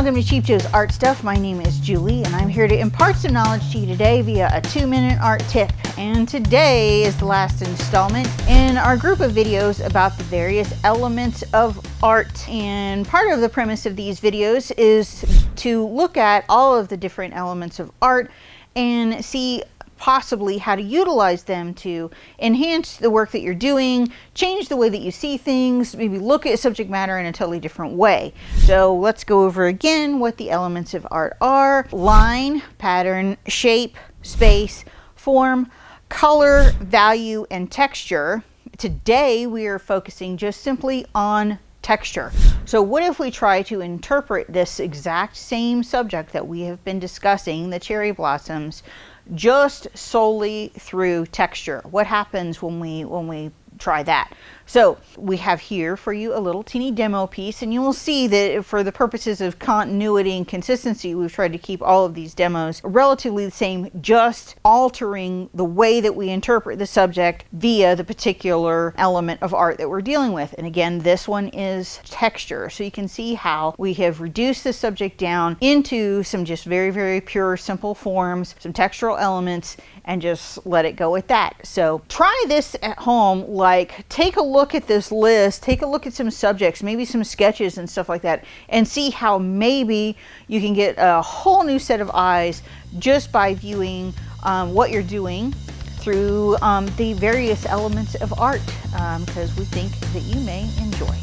Welcome to Cheap Joe's Art Stuff. My name is Julie and I'm here to impart some knowledge to you today via a 2-minute art tip. And today is the last installment in our group of videos about the various elements of art. And part of the premise of these videos is to look at all of the different elements of art and see possibly how to utilize them to enhance the work that you're doing, change the way that you see things, maybe look at subject matter in a totally different way. So let's go over again what the elements of art are: line, pattern, shape, space, form, color, value, and texture. Today we are focusing just simply on texture. So what if we try to interpret this exact same subject that we have been discussing, the cherry blossoms, just solely through texture? What happens when we try that? So we have here for you a little teeny demo piece, and you will see that for the purposes of continuity and consistency, we've tried to keep all of these demos relatively the same, just altering the way that we interpret the subject via the particular element of art that we're dealing with. And again, this one is texture. So you can see how we have reduced the subject down into some just very, very pure, simple forms, some textural elements, and just let it go at that. So try this at home. Like, take a look at this list, take a look at some subjects, maybe some sketches and stuff like that, and see how maybe you can get a whole new set of eyes just by viewing what you're doing through the various elements of art, because we think that you may enjoy.